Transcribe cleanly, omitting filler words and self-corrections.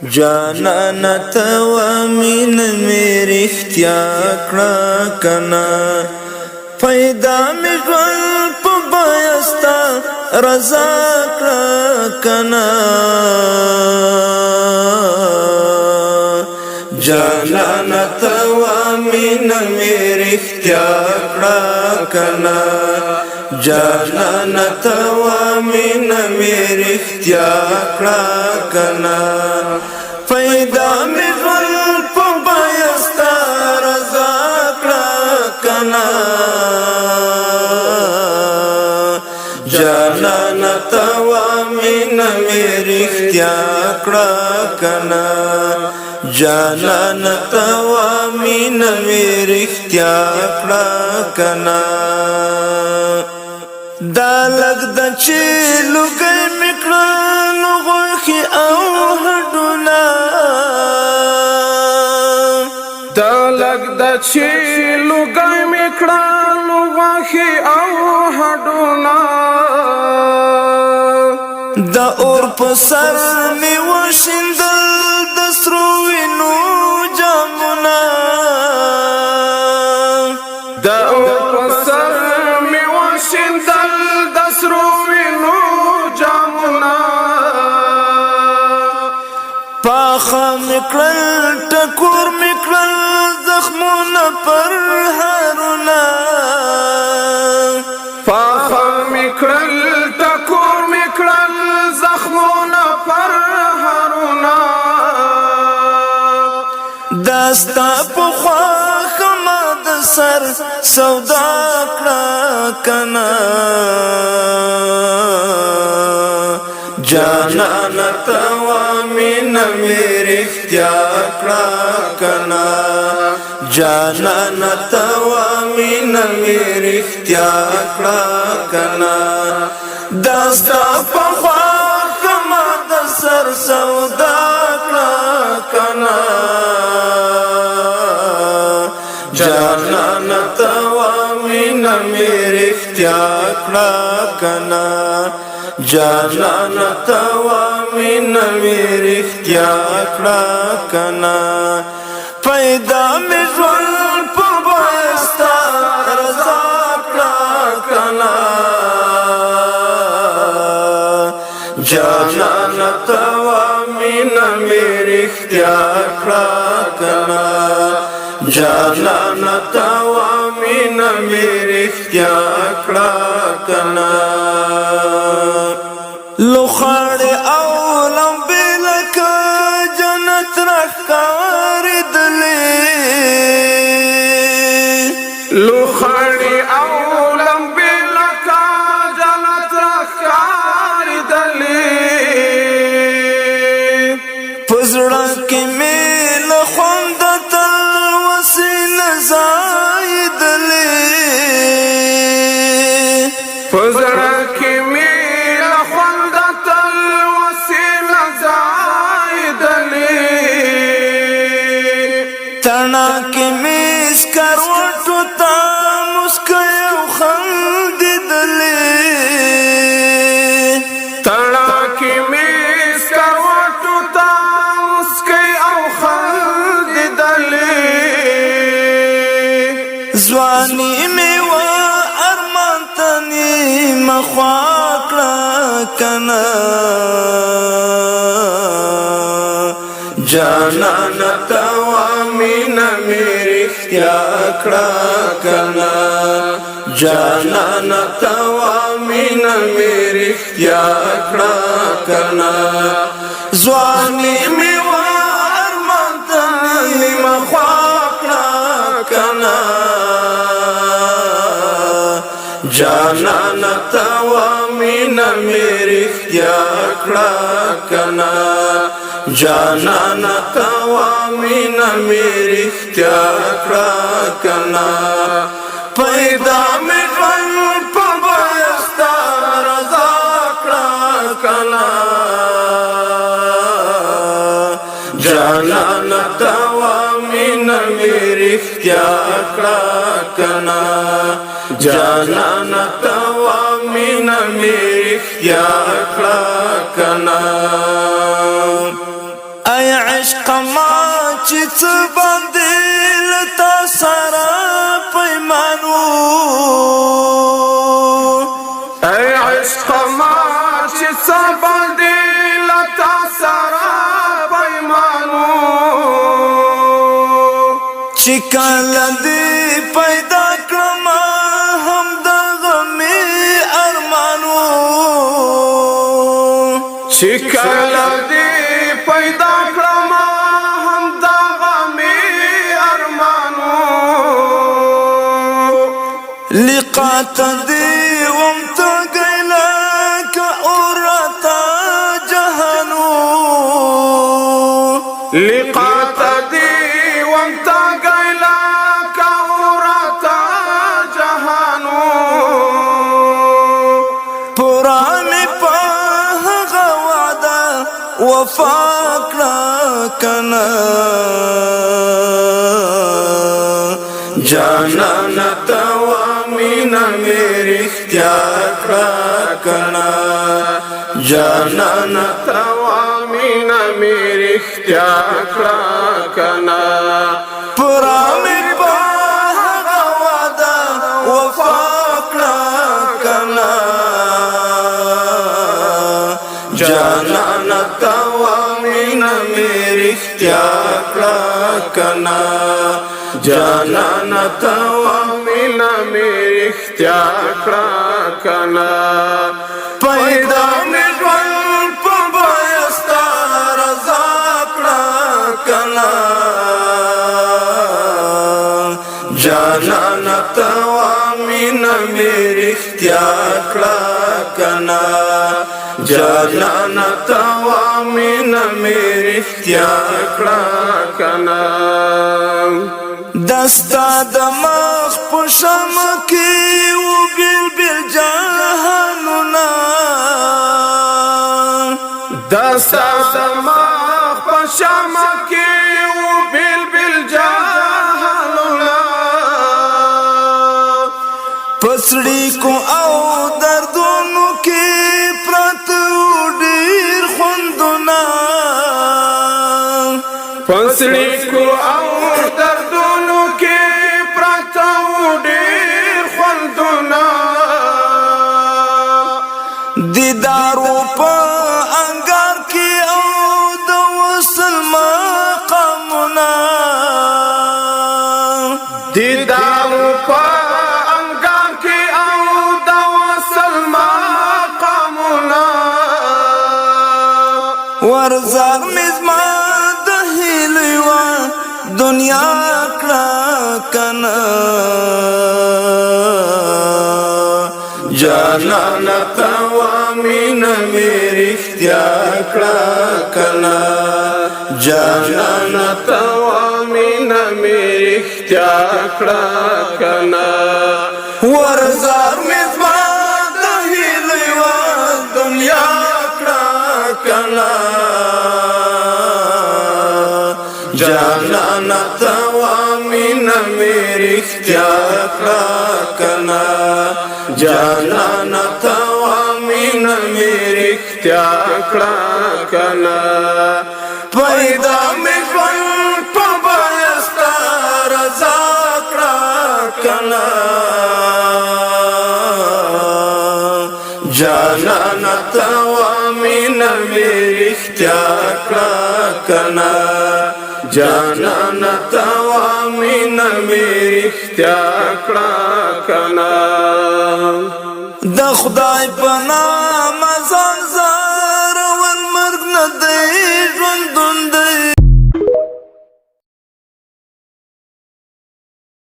جانانا توا مین میری اختیار کړه کنا پیدا می ژوند په بایستا رضا کړه کنا جانانا توا مین میری اختیار کړه کنا جانانا توا مین میری اختیار کړه کنا پیدا می ژوند په بایستا رضا کړه کنا جانانا توا مین میری اختیار کړه کنا جانانا توا مین میری اختیار کړه کنا دا لګ د چې لوګي میکړه نو غوخي او هډونا دا لګ د چې لوګي میکړه نو غوخي او هډونا دا اور په سر می وشندل د سرو وینو جامونه دا اور په سر می وشندل د سرو وینو جامونه پاخه میکړل ټکور میکړل زخمونه پر هرونه پاخه میکړل ټکور میکړل زخمونه پر هرونه داستا په خواخ ما د سر سودا کړه کنا جانانا توا مین میری اختیار کړه کنا جانانا توا مین میری اختیار کړه کنا داستا په خواخ ما د سر سودا کړه کنا جانانا توا مین میری اختیار کړه کنا جانانا توا مین میری اختیار کړه کنا پیدا می ژوند په بایستا رضا کړه کنا جانانا توا مین میری اختیار کړه کنا جانانا توا مین میری اختیار کړه کنا لوخړ او لمبې لکه جنت راښکارېدلې لوخړ او لمبې لکه جنت راښکارېدلې په زړه کې مې له خونده تلوسې نه ځایېدلې په زړه کې مې له خونده تلوسې نه ځایېدلې تڼا کې مې سکروټو ته مسکۍ او خندېدلې تڼا کې مې سکروټو ته مسکۍ او خندېدلې ځواني مې وه ارمان ته نیمه خوا کړه کنه جانانا توا مین میری اختیار کړه کنا جانانا توا مین میری اختیار کړه کنا ځواني مې وه ارمان ته نیمه خوا کړه کنا جانانا توا مین میری اختیار کړه کنا جانانا توا مین میری اختیار کړه کنا پیدا می ژوند په بایستا رضا کړه کنا جانانا توا مین میری اختیار کړه کنا جانانا توا مین میری اختیار کړه کنا آیا عشق ما چې څه باندې لتا سره پیمانو ای عشق ما چې څه باندې لتا سره پیمانو چې کله دې پیدا کړم هم دغه مې ارمانو چې کله دې پیدا کړم هم دغه مې ارمانو لقات دې ومته ګیله که اورتا جهانو لقات دې ومته ګیله که اورتا جهانو پورا مې په هغه وعده وفا کړه کنه جانانه ته مینا مې رښتیا کړه کنه جانانه ته مینا مې رښتیا کړه کنه پورا مې په هغه وعده وفا کړه کنه جانانه ته مینا مې رښتیا کړه کنه جانانه ته مینا مې رښتیا کړه کنه پیدا مې ژوند په بیه ستا رضا کړه کنه جانانه ته مینا مې رښتیا کړه کنه جانانه ته مینا مې رښتیا کړه کنه دستا د مخ په شم کې و بلبل جهانونه دستا د مخ په شم کې و بلبل جهانونه پسړی کو او دردونو کې پرته ډیر خوندونه پسړی کو او دردونو کې پرته ډیر خوندونه دیدارو په انګار کې او د وصل مقامونه دیدارو په انګار کې او د وصل مقامونه ورزار مزما د هیلوا دنیا کړه کنه جانانه ته مینا مې رښتیا کړه کنه جانانه ته مینا مې رښتیا کړه کنه ورزار مزما د هیلوا دنیا کړه کنه جانانه ته مینا مې رښتیا کړه کنه جانانه ته مینا مې رښتیا کړه کنه پیدا مې ژوند په بیه ستا رضا کړه کنه جانانه ته مینا مې رښتیا کړه کنه جانانه ته مینا مې رښتیا کړه کنه د خدای په نام ځان زار ول مرګ نه دی ژوند